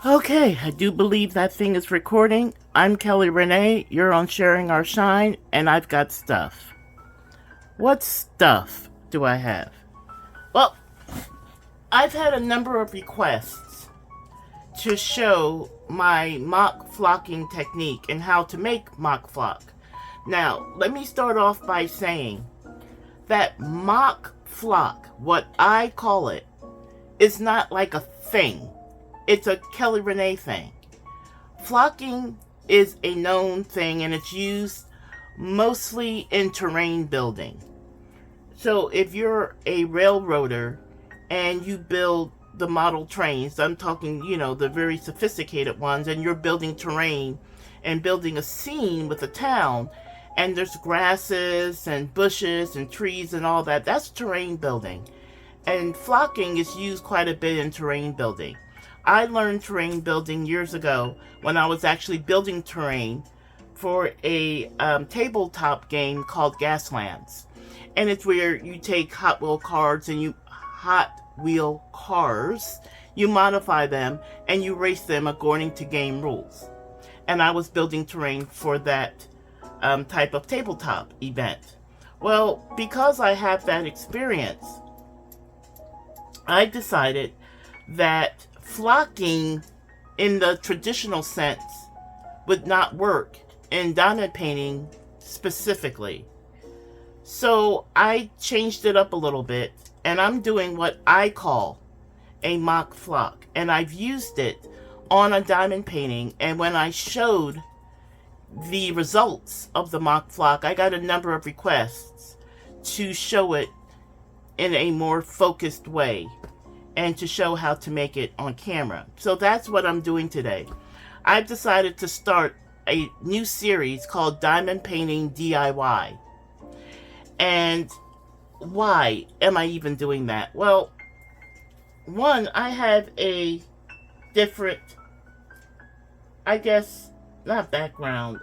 Okay, I do believe that thing is recording. I'm Kelly Renee, you're on Sharing Our Shine, and I've got stuff. What stuff do I have? Well, I've had a number of requests to show my mock flocking technique and how to make mock flock. Now, let me start off by saying that mock flock, what I call it, is not like a thing. It's a Kelly Renee thing. Flocking is a known thing and it's used mostly in terrain building. So if you're a railroader and you build the model trains, I'm talking, the very sophisticated ones, and you're building terrain and building a scene with a town, and there's grasses and bushes and trees and all that, that's terrain building. And flocking is used quite a bit in terrain building. I learned terrain building years ago when I was actually building terrain for a tabletop game called Gaslands. And it's where you take Hot Wheel cars, you modify them, and you race them according to game rules. And I was building terrain for that type of tabletop event. Well, because I have that experience, I decided that flocking in the traditional sense would not work in diamond painting specifically. So I changed it up a little bit, and I'm doing what I call a mock flock, and I've used it on a diamond painting. And when I showed the results of the mock flock, I got a number of requests to show it in a more focused way and to show how to make it on camera. So that's what I'm doing today. I've decided to start a new series called Diamond Painting DIY. And why am I even doing that? Well, one, I have a different, not background,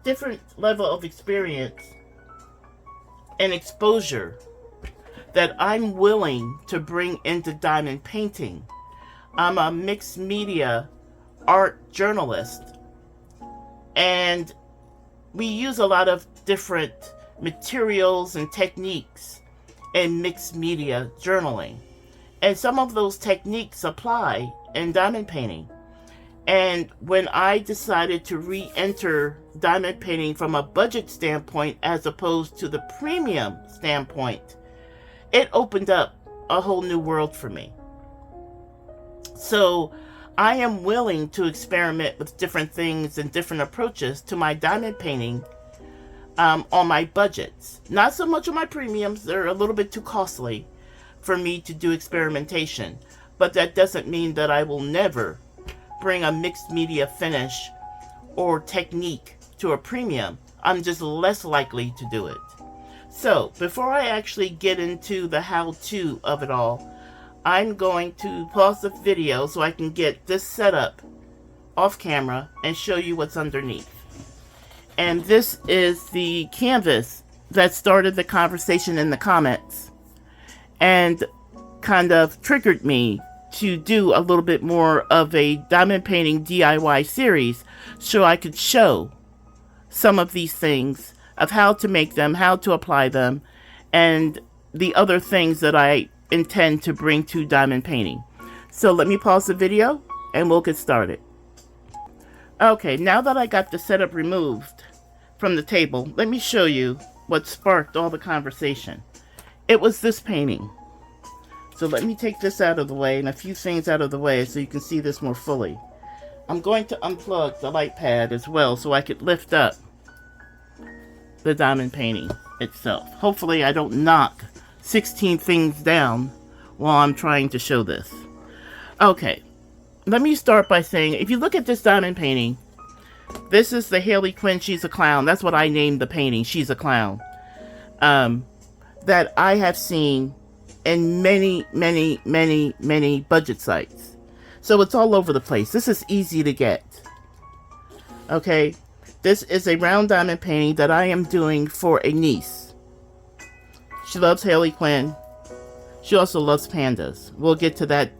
different level of experience and exposure that I'm willing to bring into diamond painting. I'm a mixed media art journalist, and we use a lot of different materials and techniques in mixed media journaling. And some of those techniques apply in diamond painting. And when I decided to re-enter diamond painting from a budget standpoint as opposed to the premium standpoint, it opened up a whole new world for me. So I am willing to experiment with different things and different approaches to my diamond painting on my budgets. Not so much on my premiums, they're a little bit too costly for me to do experimentation. But that doesn't mean that I will never bring a mixed media finish or technique to a premium. I'm just less likely to do it. So, before I actually get into the how-to of it all, I'm going to pause the video so I can get this set up off camera and show you what's underneath. And this is the canvas that started the conversation in the comments and kind of triggered me to do a little bit more of a diamond painting DIY series so I could show some of these things of how to make them, how to apply them, and the other things that I intend to bring to diamond painting. So let me pause the video and we'll get started. Okay, now that I got the setup removed from the table, let me show you what sparked all the conversation. It was this painting. So let me take this out of the way and a few things out of the way so you can see this more fully. I'm going to unplug the light pad as well so I could lift up the diamond painting itself. Hopefully I don't knock 16 things down while I'm trying to show this. Okay, let me start by saying, if you look at this diamond painting, this is the Harley Quinn, She's a Clown. That's what I named the painting, She's a Clown. That I have seen in many budget sites. So it's all over the place. This is easy to get. Okay, this is a round diamond painting that I am doing for a niece. She loves Harley Quinn. She also loves pandas. We'll get to that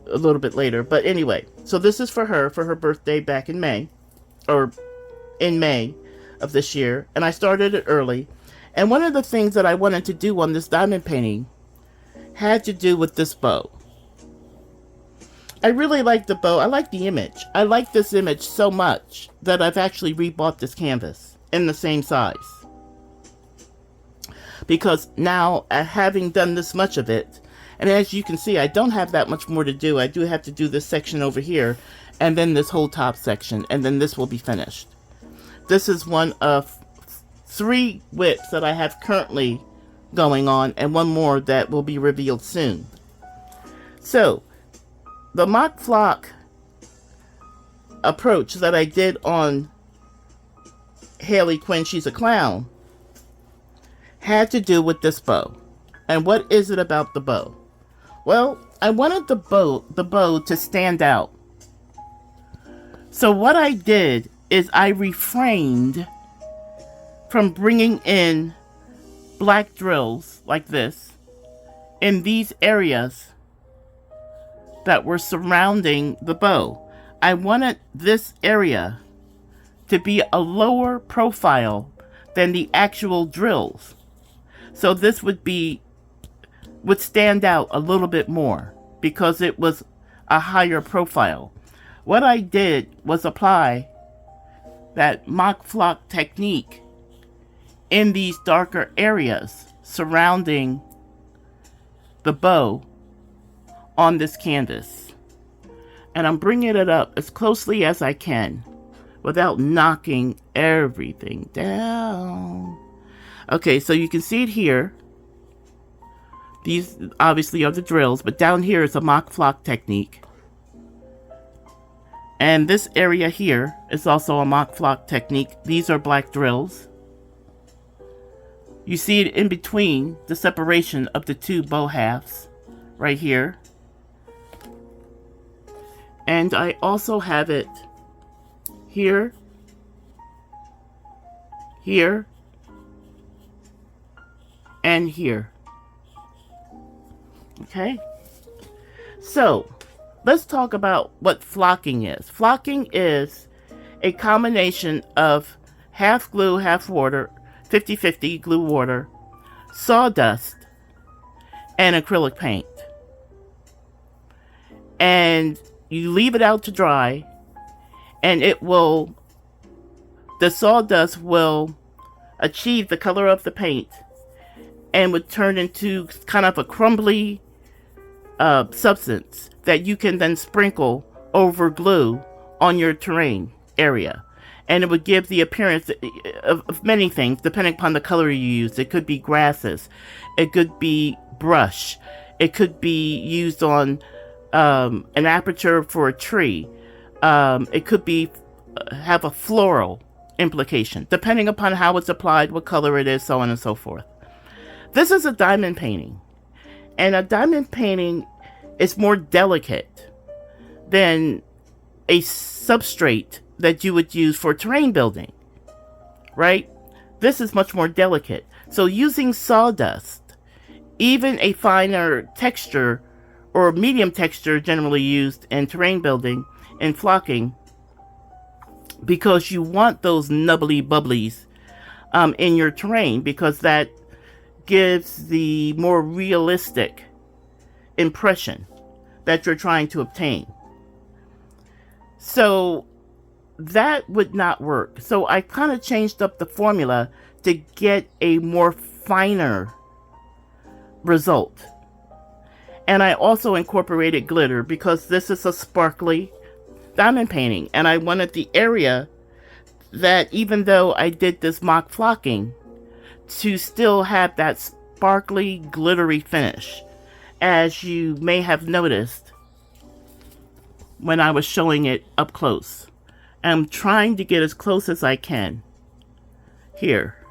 a little bit later. But anyway, so this is for her birthday back in May, or in May of this year. And I started it early. And one of the things that I wanted to do on this diamond painting had to do with this bow. I really like the bow. I like the image. I like this image so much that I've actually rebought this canvas in the same size. Because now, having done this much of it, and as you can see, I don't have that much more to do. I do have to do this section over here, and then this whole top section, and then this will be finished. This is one of 3 whips that I have currently going on, and one more that will be revealed soon. So, the mock flock approach that I did on Haley Quinn, She's a Clown, had to do with this bow. And what is it about the bow? Well, I wanted the bow to stand out. So what I did is I refrained from bringing in black drills like this in these areas that were surrounding the bow. I wanted this area to be a lower profile than the actual drills. So this would stand out a little bit more because it was a higher profile. What I did was apply that mock flock technique in these darker areas surrounding the bow on this canvas. And I'm bringing it up as closely as I can without knocking everything down. Okay, so you can see it here. These obviously are the drills, but down here is a mock flock technique. And this area here is also a mock flock technique. These are black drills. You see it in between the separation of the 2 bow halves right here. And I also have it here, here, and here. Okay? So, let's talk about what flocking is. Flocking is a combination of half glue, half water, 50-50 glue water, sawdust, and acrylic paint. And you leave it out to dry, and the sawdust will achieve the color of the paint and would turn into kind of a crumbly substance that you can then sprinkle over glue on your terrain area. And it would give the appearance of many things, depending upon the color you use. It could be grasses. It could be brush. It could be used on an aperture for a tree. It could be have a floral implication, depending upon how it's applied, what color it is, so on and so forth. This is a diamond painting. And a diamond painting is more delicate than a substrate that you would use for terrain building, right? This is much more delicate. So using sawdust, even a finer texture or medium texture generally used in terrain building and flocking, because you want those nubbly bubblies in your terrain, because that gives the more realistic impression that you're trying to obtain. So that would not work. So I kind of changed up the formula to get a more finer result. And I also incorporated glitter because this is a sparkly diamond painting. And I wanted the area that, even though I did this mock flocking, to still have that sparkly, glittery finish, as you may have noticed when I was showing it up close. I'm trying to get as close as I can here.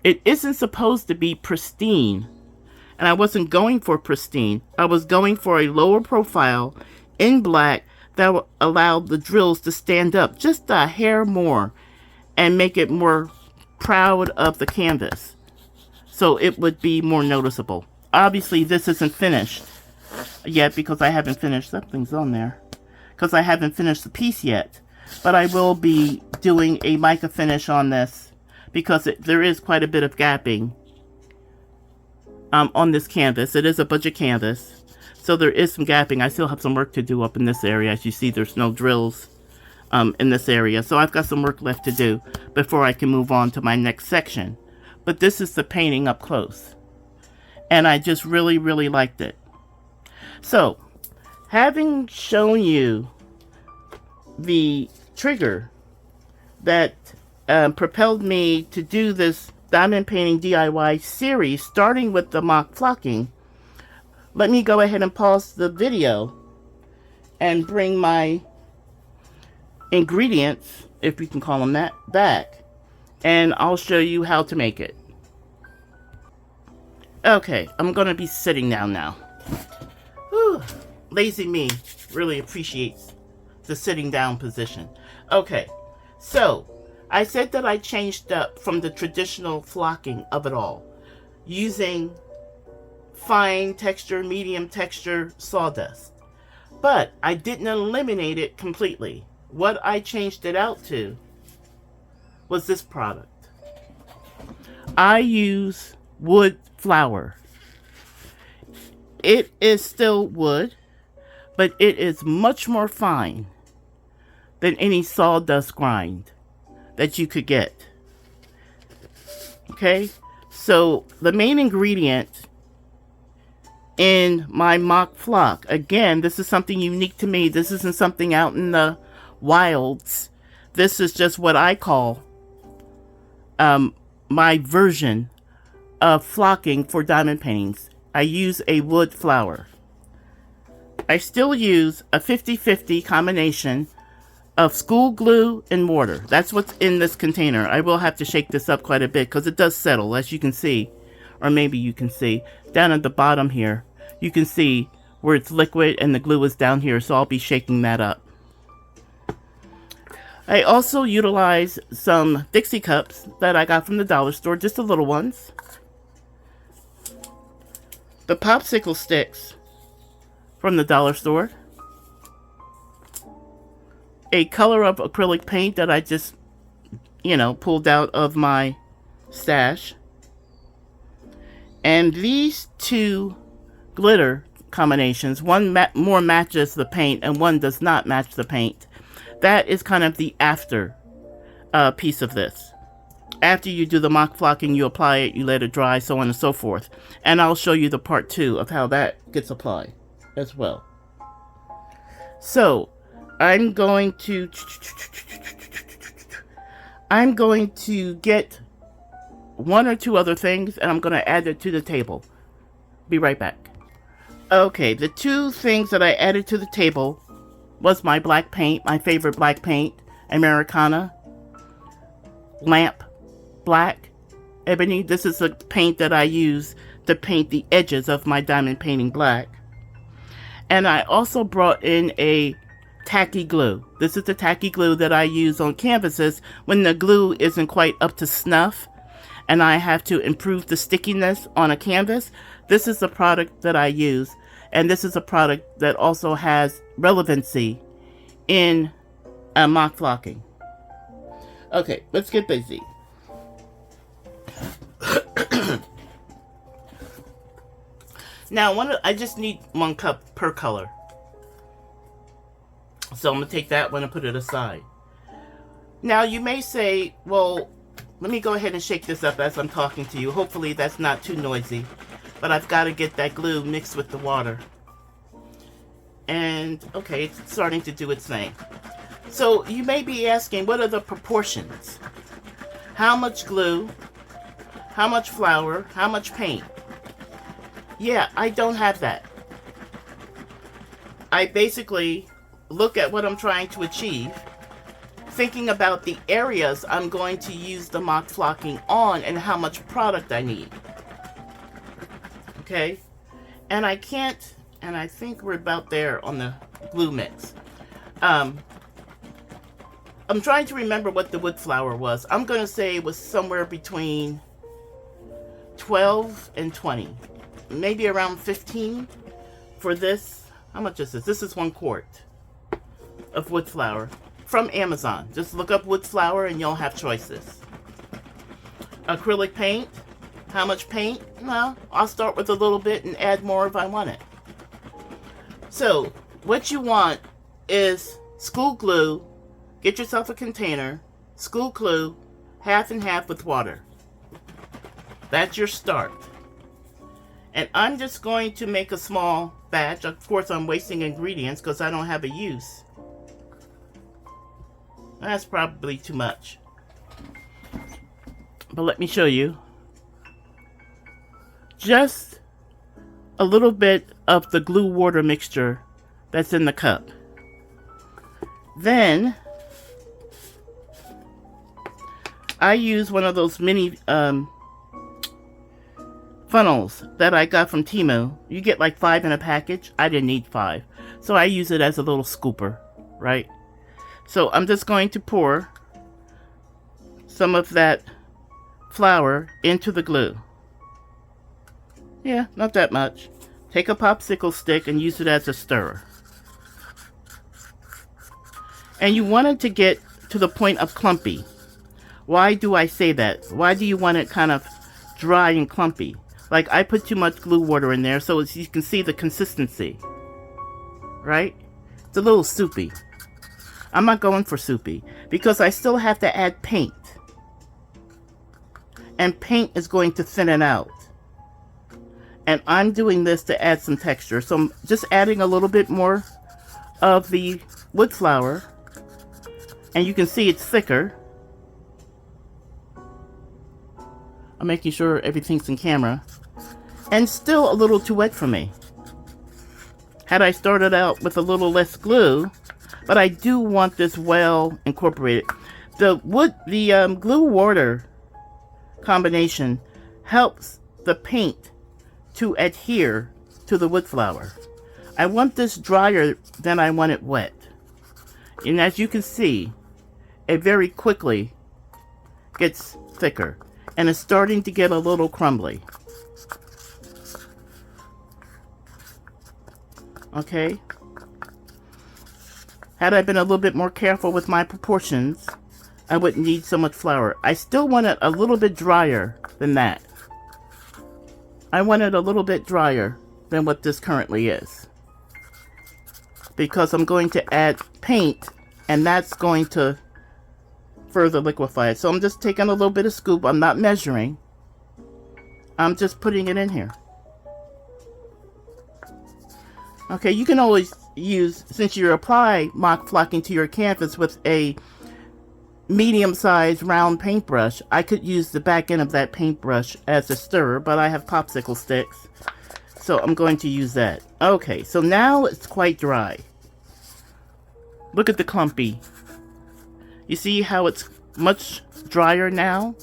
It isn't supposed to be pristine, and I wasn't going for pristine. I was going for a lower profile in black that would allow the drills to stand up just a hair more and make it more proud of the canvas. so it would be more noticeable. Obviously, this isn't finished yet because I haven't finished, something's on there, because I haven't finished the piece yet. But I will be doing a mica finish on this because there is quite a bit of gapping on this canvas. It is a budget canvas, so there is some gapping. I still have some work to do up in this area. As you see, there's no drills in this area, so I've got some work left to do before I can move on to my next section. But this is the painting up close, and I just really, really liked it. So, having shown you the trigger that propelled me to do this diamond painting DIY series, starting with the mock flocking, let me go ahead and pause the video and bring my ingredients, if we can call them that, back, and I'll show you how to make it. Okay, I'm going to be sitting down now. Whew. Lazy me really appreciates the sitting down position. Okay, so I said that I changed up from the traditional flocking of it all, using fine texture, medium texture sawdust. But I didn't eliminate it completely. What I changed it out to was this product. I use wood flour. It is still wood, but it is much more fine than any sawdust grind that you could get. Okay, so the main ingredient in my mock flock, again, this is something unique to me. This isn't something out in the wilds. This is just what I call my version of flocking for diamond paintings. I use a wood flour. I still use a 50-50 combination of school glue and mortar. That's what's in this container. I will have to shake this up quite a bit because it does settle, as you can see, or maybe you can see down at the bottom here. You can see where it's liquid and the glue is down here, so I'll be shaking that up. I also utilize some Dixie cups that I got from the dollar store, just the little ones. The popsicle sticks from the dollar store. A color of acrylic paint that I just, pulled out of my stash. And these two glitter combinations, one more matches the paint and one does not match the paint. That is kind of the after piece of this. After you do the mock flocking, you apply it, you let it dry, so on and so forth. And I'll show you the part 2 of how that gets applied as well. So, I'm going to get one or two other things and I'm going to add it to the table. Be right back. Okay, the two things that I added to the table was my black paint, my favorite black paint, Americana Lamp Black Ebony. This is a paint that I use to paint the edges of my diamond painting black. And I also brought in a tacky glue. This is the tacky glue that I use on canvases when the glue isn't quite up to snuff and I have to improve the stickiness on a canvas. This is the product that I use, and this is a product that also has relevancy in mock flocking. Okay, let's get busy. Now, I just need 1 cup per color. So I'm going to take that one and put it aside. Now, you may say, well, let me go ahead and shake this up as I'm talking to you. Hopefully that's not too noisy. But I've got to get that glue mixed with the water. And, okay, it's starting to do its thing. So you may be asking, what are the proportions? How much glue? How much flour? How much paint? Yeah, I don't have that. I basically look at what I'm trying to achieve, thinking about the areas I'm going to use the mock flocking on and how much product I need. Okay? And I can't, and I think we're about there on the glue mix. I'm trying to remember what the wood flour was. I'm going to say it was somewhere between 12 and 20. Maybe around 15 for this. How much is this? This is 1 quart of wood flour from Amazon. Just look up wood flour and you'll have choices. Acrylic paint. How much paint? Well, I'll start with a little bit and add more if I want it. So, what you want is school glue. Get yourself a container. School glue, half and half with water. That's your start. And I'm just going to make a small batch. Of course, I'm wasting ingredients because I don't have a use. That's probably too much. But let me show you. Just a little bit of the glue water mixture that's in the cup. Then I use one of those mini funnels that I got from Temu. You get like 5 in a package. I didn't need 5. So I use it as a little scooper, right? So I'm just going to pour some of that flour into the glue. Yeah, not that much. Take a popsicle stick and use it as a stirrer. And you want it to get to the point of clumpy. Why do I say that? Why do you want it kind of dry and clumpy? Like, I put too much glue water in there so you can see the consistency. Right? It's a little soupy. I'm not going for soupy because I still have to add paint. And paint is going to thin it out. And I'm doing this to add some texture. So I'm just adding a little bit more of the wood flour. And you can see it's thicker. I'm making sure everything's in camera. And still a little too wet for me. Had I started out with a little less glue, but I do want this well incorporated. The glue water combination helps the paint to adhere to the wood flour. I want this drier than I want it wet. And as you can see, it very quickly gets thicker and it's starting to get a little crumbly. Okay? Had I been a little bit more careful with my proportions, I wouldn't need so much flour. I still want it a little bit drier than that. I want it a little bit drier than what this currently is. Because I'm going to add paint and that's going to further liquefy it. So I'm just taking a little bit of scoop. I'm not measuring. I'm just putting it in here. Okay, you can always use, since you apply mock flocking to your canvas with a medium-sized round paintbrush, I could use the back end of that paintbrush as a stirrer, but I have popsicle sticks, so I'm going to use that. Okay, so now it's quite dry. Look at the clumpy. You see how it's much drier now?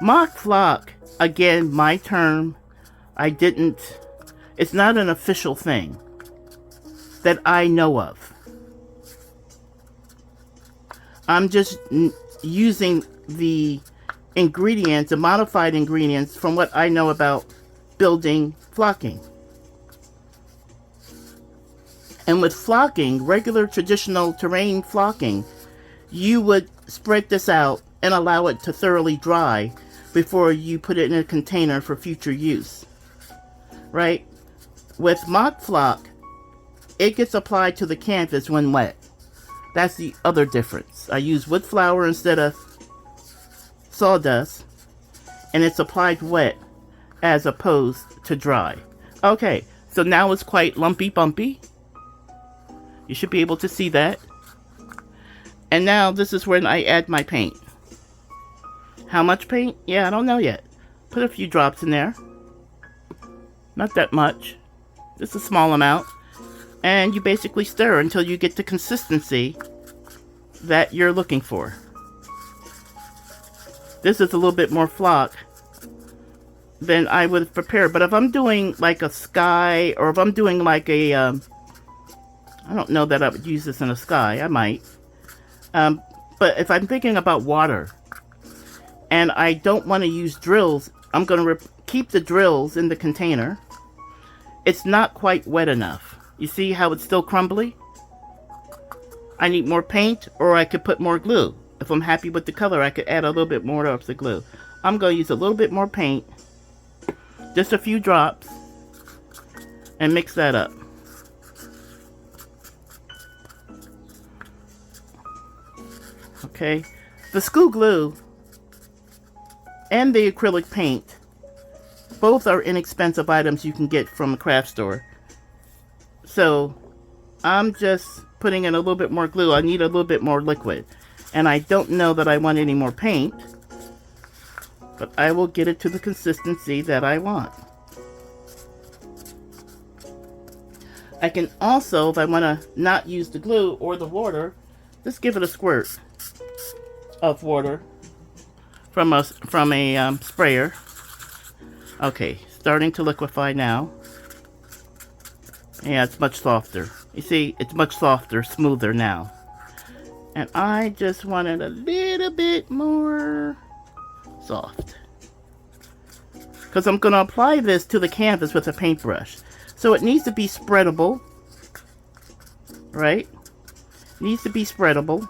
Mock flock, again, my term. It's not an official thing that I know of. I'm just using the ingredients, the modified ingredients from what I know about building flocking. And with flocking, regular traditional terrain flocking, you would spread this out and allow it to thoroughly dry before you put it in a container for future use. Right? With mock flock, it gets applied to the canvas when wet. That's the other difference. I use wood flour instead of sawdust, and it's applied wet as opposed to dry. Okay, so now it's quite lumpy bumpy. You should be able to see that. And now this is when I add my paint. How much paint? Yeah, I don't know yet. Put a few drops in there. Not that much. Just a small amount. And you basically stir until you get the consistency that you're looking for. This is a little bit more flock than I would have prepared. But if I'm doing like a sky, or if I'm doing like a, I don't know that I would use this in a sky. I might. But if I'm thinking about water, and I don't want to use drills, I'm going to keep the drills in the container. It's not quite wet enough. You see how it's still crumbly? I need more paint, or I could put more glue. If I'm happy with the color, I could add a little bit more of the glue. I'm going to use a little bit more paint, just a few drops, and mix that up. Okay, the school glue and the acrylic paint, both are inexpensive items you can get from a craft store. So I'm just putting in a little bit more glue. I need a little bit more liquid. And I don't know that I want any more paint, but I will get it to the consistency that I want. I can also, if I want to not use the glue or the water, just give it a squirt of water from a sprayer. Okay, starting to liquefy now. Yeah, it's much softer. You see, it's much softer, smoother now. And I just want it a little bit more soft, because I'm going to apply this to the canvas with a paintbrush. So it needs to be spreadable, right? It needs to be spreadable.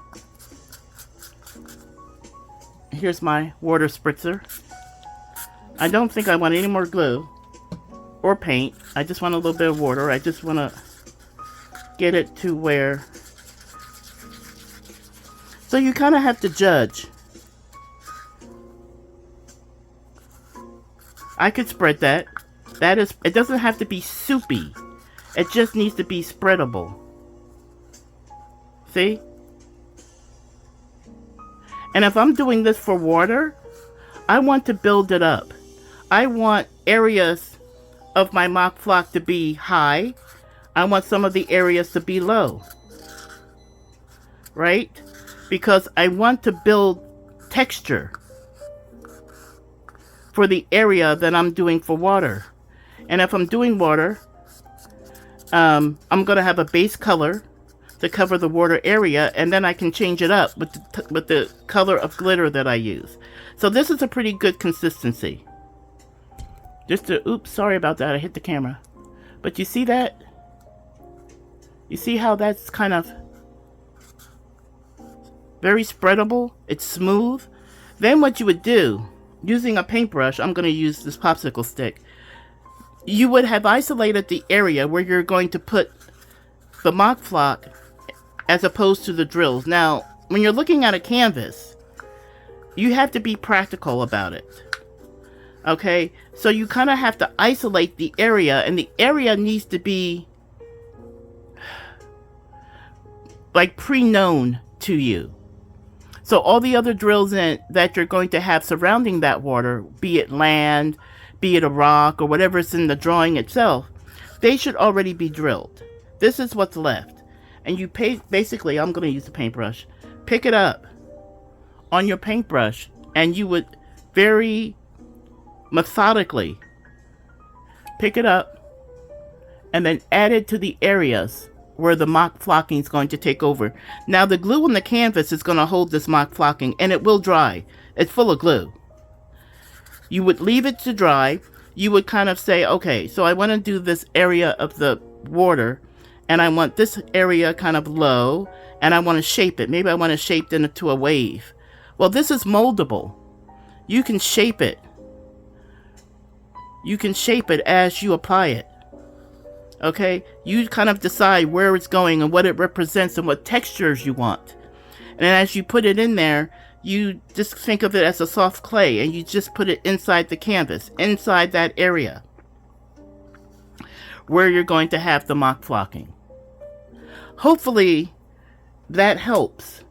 Here's my water spritzer. I don't think I want any more glue or paint. I just want a little bit of water. I just want to get it to where... So you kind of have to judge. I could spread that. That is, it doesn't have to be soupy. It just needs to be spreadable. See? And if I'm doing this for water, I want to build it up. I want areas of my mock flock to be high. I want some of the areas to be low. Right? Because I want to build texture for the area that I'm doing for water. And if I'm doing water, I'm going to have a base color to cover the water area, and then I can change it up with the color of glitter that I use. So this is a pretty good consistency. Oops, sorry about that, I hit the camera. But you see that? You see how that's kind of very spreadable? It's smooth. Then what you would do, using a paintbrush, I'm going to use this popsicle stick. You would have isolated the area where you're going to put the mock flock as opposed to the drills. Now, when you're looking at a canvas, you have to be practical about it. Okay? So you kind of have to isolate the area, and the area needs to be like pre-known to you. So all the other drills that you're going to have surrounding that water, be it land, be it a rock, or whatever is in the drawing itself, they should already be drilled. This is what's left. And you basically, I'm going to use the paintbrush, pick it up on your paintbrush, and you would very methodically pick it up and then add it to the areas where the mock flocking is going to take over. Now the glue on the canvas is going to hold this mock flocking, and it will dry. It's full of glue. You would leave it to dry. You would kind of say, okay, so I want to do this area of the water, and I want this area kind of low, and I want to shape it. Maybe I want to shape it into a wave. Well, this is moldable. You can shape it. You can shape it as you apply it. Okay? You kind of decide where it's going and what it represents and what textures you want. And as you put it in there, you just think of it as a soft clay, and you just put it inside the canvas, inside that area where you're going to have the mock flocking. Hopefully that helps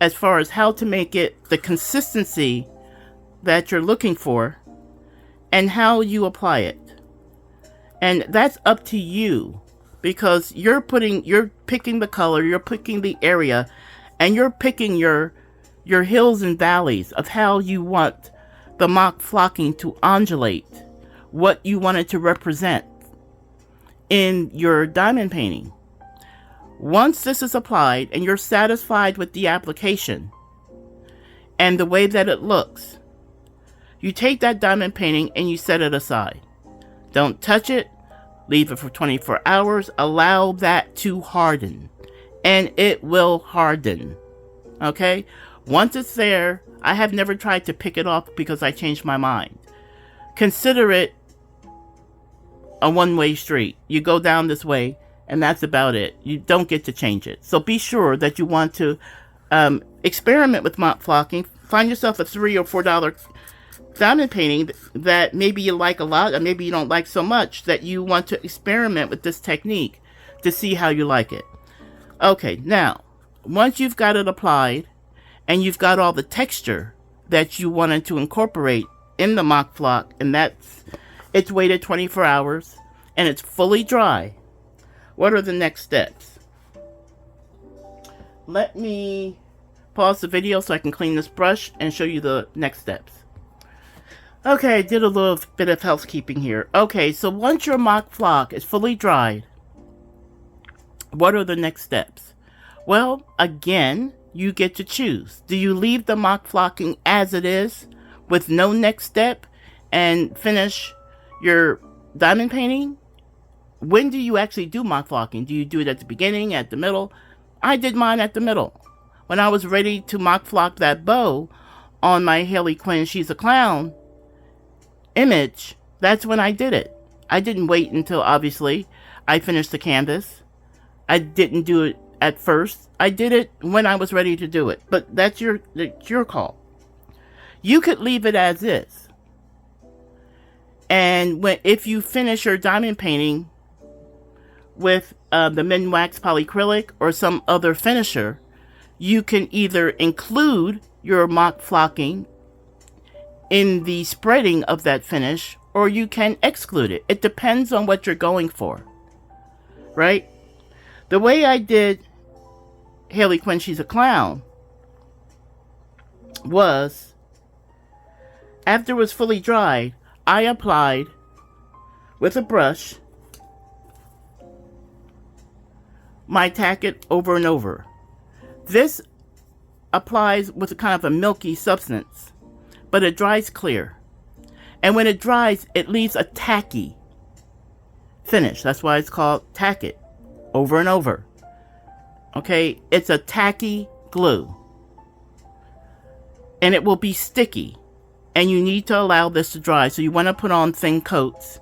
as far as how to make it the consistency that you're looking for and how you apply it. And that's up to you, because you're picking the color, you're picking the area, and you're picking your hills and valleys of how you want the mock flocking to undulate, what you want it to represent in your diamond painting. Once this is applied and you're satisfied with the application and the way that it looks, You take that diamond painting and you set it aside. Don't touch it. Leave it for 24 hours. Allow that to harden. And it will harden. Okay? Once it's there, I have never tried to pick it off because I changed my mind. Consider it a one-way street. You go down this way, and that's about it. You don't get to change it. So be sure that you want to experiment with mop flocking. Find yourself a $3 or $4 diamond painting that maybe you like a lot, or maybe you don't like so much, that you want to experiment with this technique to see how you like it. Okay, now, once you've got it applied, and you've got all the texture that you wanted to incorporate in the mop flock, and it's waited 24 hours, and it's fully dry, what are the next steps? Let me pause the video so I can clean this brush and show you the next steps. Okay, I did a little bit of housekeeping here. Okay, so once your mop flock is fully dried, what are the next steps? Well, again, you get to choose. Do you leave the mop flocking as it is with no next step and finish your diamond painting? When do you actually do mop flocking? Do you do it at the beginning, at the middle? I did mine at the middle. When I was ready to mop flock that bow on my Harley Quinn She's a Clown image, that's when I did it. I didn't wait until, obviously, I finished the canvas. I didn't do it at first. I did it when I was ready to do it. But that's your call. You could leave it as is. And if you finish your diamond painting with the Minwax polyacrylic or some other finisher, you can either include your mop flocking in the spreading of that finish, or you can exclude it. It depends on what you're going for, right? The way I did Harley Quinn She's a Clown was, after it was fully dried, I applied with a brush my tack it over and over. This applies with a kind of a milky substance, but it dries clear. And when it dries, it leaves a tacky finish. That's why it's called tack it over and over. Okay, it's a tacky glue. And it will be sticky. And you need to allow this to dry. So you want to put on thin coats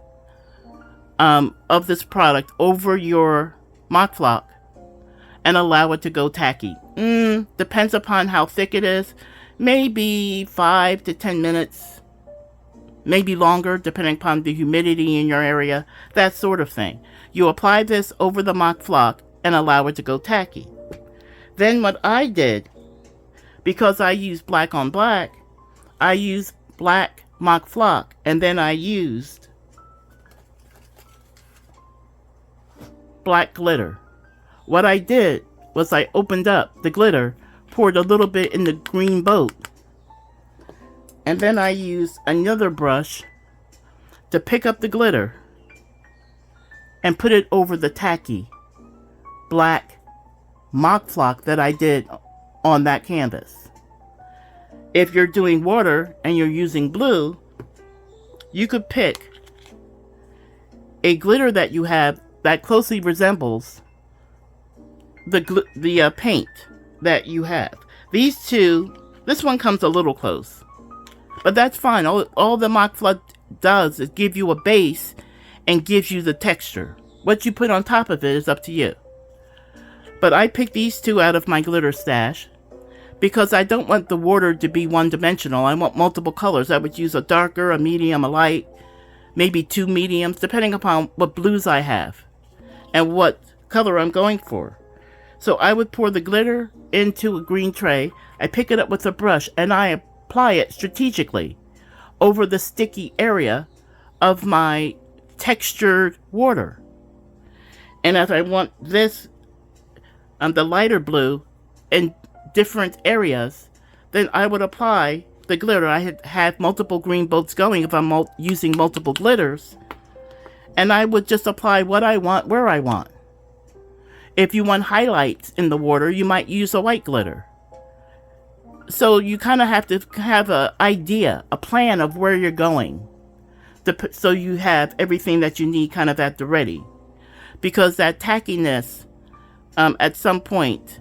of this product over your mop flock and allow it to go tacky. Depends upon how thick it is. Maybe 5 to 10 minutes. Maybe longer, depending upon the humidity in your area. That sort of thing. You apply this over the mop flock and allow it to go tacky. Then what I did, because I used black on black, I used black mop flock, and then I used black glitter. What I did was I opened up the glitter, poured a little bit in the green boat, and then I used another brush to pick up the glitter and put it over the tacky black mop flock that I did on that canvas. If you're doing water and you're using blue, you could pick a glitter that you have that closely resembles the paint that you have. These two, this one comes a little close, but that's fine. All the mop flock does is give you a base and gives you the texture. What you put on top of it is up to you. But I picked these two out of my glitter stash because I don't want the water to be one-dimensional. I want multiple colors. I would use a darker, a medium, a light, maybe two mediums, depending upon what blues I have and what color I'm going for. So I would pour the glitter into a green tray. I pick it up with a brush and I apply it strategically over the sticky area of my textured water. And if I want this, the lighter blue in different areas, then I would apply the glitter. I have multiple green boats going if I'm using multiple glitters. And I would just apply what I want where I want. If you want highlights in the water, you might use a white glitter. So you kind of have to have an idea, a plan of where you're going, so you have everything that you need kind of at the ready. Because that tackiness, at some point,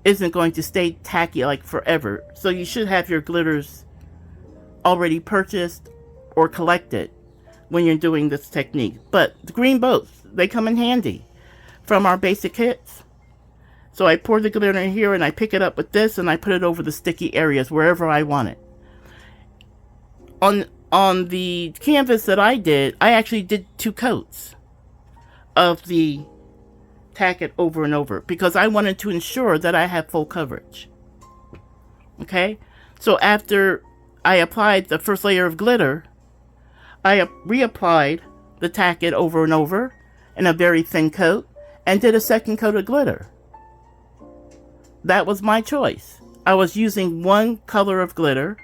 isn't going to stay tacky like forever. So you should have your glitters already purchased or collected when you're doing this technique. But the green boats, they come in handy from our basic kits. So I pour the glitter in here and I pick it up with this and I put it over the sticky areas wherever I want it. On the canvas that I did, I actually did 2 coats of the tack it over and over because I wanted to ensure that I have full coverage. Okay, so after I applied the first layer of glitter, I reapplied the tack it over and over in a very thin coat and did a second coat of glitter. That was my choice. I was using 1 color of glitter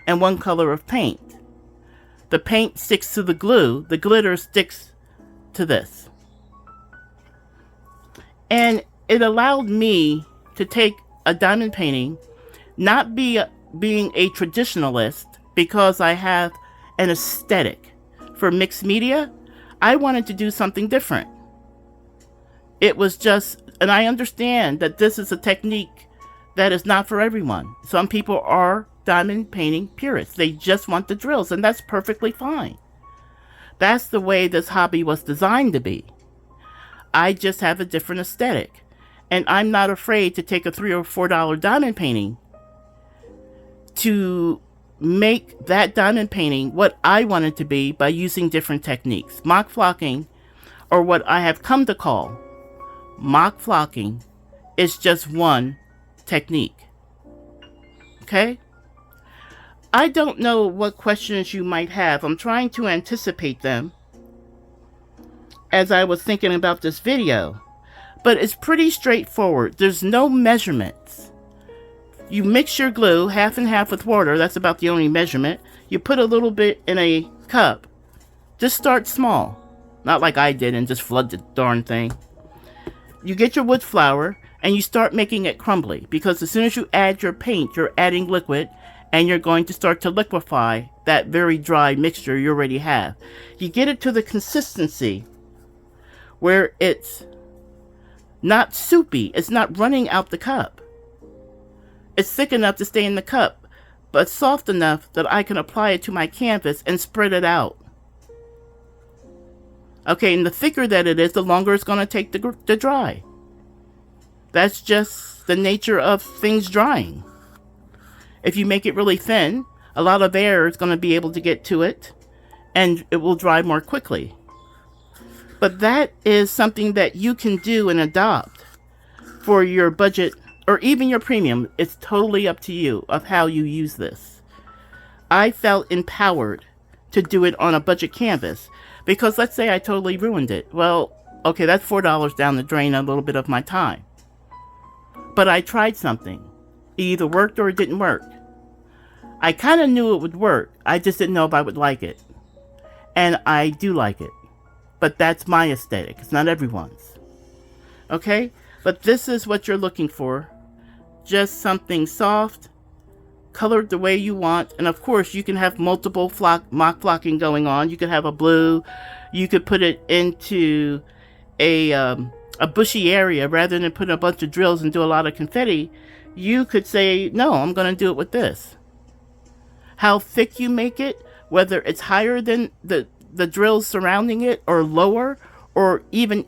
and 1 color of paint. The paint sticks to the glue, the glitter sticks to this. And it allowed me to take a diamond painting, not being a traditionalist, because I have an aesthetic. For mixed media, I wanted to do something different. It was just, and I understand that this is a technique that is not for everyone. Some people are diamond painting purists. They just want the drills, and that's perfectly fine. That's the way this hobby was designed to be. I just have a different aesthetic, and I'm not afraid to take a $3 or $4 diamond painting to make that diamond painting what I want it to be by using different techniques. Mock flocking, or what I have come to call mock flocking, is just one technique. Okay? I don't know what questions you might have. I'm trying to anticipate them as I was thinking about this video, but it's pretty straightforward. There's no measurements. You mix your glue half and half with water. That's about the only measurement. You put a little bit in a cup. Just start small. Not like I did and just flood the darn thing. You get your wood flour and you start making it crumbly, because as soon as you add your paint, you're adding liquid and you're going to start to liquefy that very dry mixture you already have. You get it to the consistency where it's not soupy. It's not running out the cup. It's thick enough to stay in the cup, but soft enough that I can apply it to my canvas and spread it out. Okay, and the thicker that it is, the longer it's going to take to dry. That's just the nature of things drying. If you make it really thin, a lot of air is going to be able to get to it, and it will dry more quickly. But that is something that you can do and adopt for your budget or even your premium. It's totally up to you of how you use this. I felt empowered to do it on a budget canvas because let's say I totally ruined it. Well, okay, that's $4 down the drain, a little bit of my time. But I tried something. It either worked or it didn't work. I kind of knew it would work. I just didn't know if I would like it. And I do like it. But that's my aesthetic. It's not everyone's. Okay? But this is what you're looking for. Just something soft, colored the way you want. And of course, you can have multiple mock flocking going on. You could have a blue. You could put it into a bushy area rather than put a bunch of drills and do a lot of confetti. You could say, no, I'm going to do it with this. How thick you make it, whether it's higher than the drills surrounding it or lower or even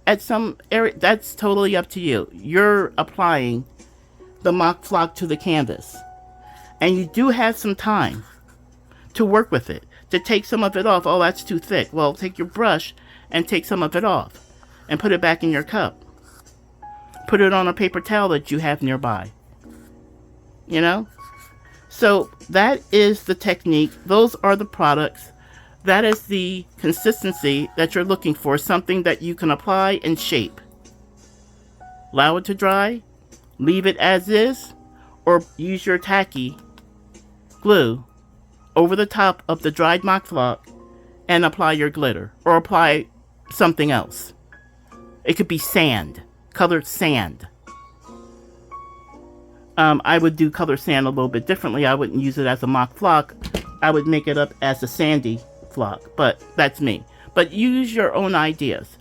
at some area, that's totally up to you. You're applying the mock flock to the canvas. And you do have some time to work with it, to take some of it off. Oh, that's too thick. Well, take your brush and take some of it off and put it back in your cup. Put it on a paper towel that you have nearby. You know? So that is the technique. Those are the products. That is the consistency that you're looking for. Something that you can apply and shape. Allow it to dry. Leave it as is. Or use your tacky glue over the top of the dried mock flock and apply your glitter. Or apply something else. It could be sand. Colored sand. I would do color sand a little bit differently. I wouldn't use it as a mock flock. I would make it up as a sandy flock, but that's me. But use your own ideas.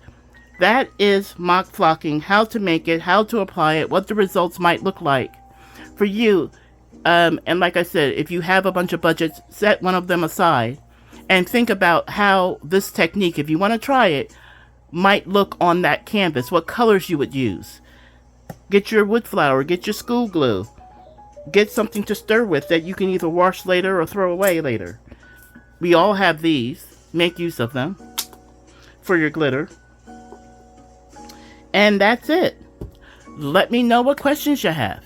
That is mock flocking, how to make it, how to apply it, what the results might look like for you. And like I said, if you have a bunch of budgets, set one of them aside and think about how this technique, if you want to try it, might look on that canvas, what colors you would use. Get your wood flour, get your school glue, get something to stir with that you can either wash later or throw away later. We all have these. Make use of them for your glitter. And that's it. Let me know what questions you have.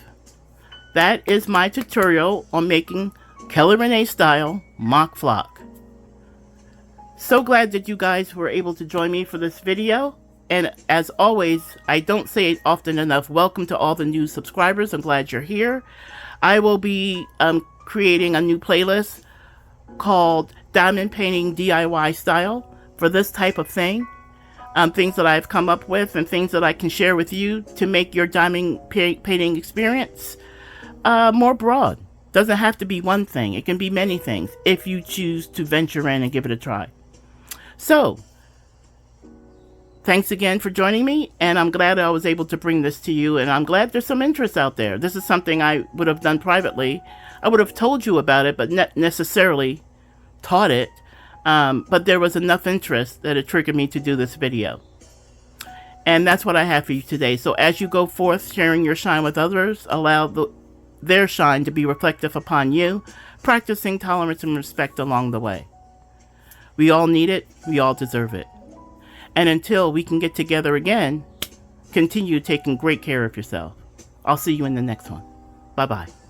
That is my tutorial on making Kelly Renee style mock flock. So glad that you guys were able to join me for this video. And as always, I don't say it often enough, welcome to all the new subscribers. I'm glad you're here. I will be creating a new playlist called Diamond Painting DIY Style for this type of thing. Things that I've come up with and things that I can share with you to make your diamond painting experience more broad. Doesn't have to be one thing. It can be many things if you choose to venture in and give it a try. So, thanks again for joining me, and I'm glad I was able to bring this to you, and I'm glad there's some interest out there. This is something I would have done privately. I would have told you about it, but not necessarily taught it. But there was enough interest that it triggered me to do this video. And that's what I have for you today. So as you go forth sharing your shine with others, allow their shine to be reflective upon you, practicing tolerance and respect along the way. We all need it. We all deserve it. And until we can get together again, continue taking great care of yourself. I'll see you in the next one. Bye-bye.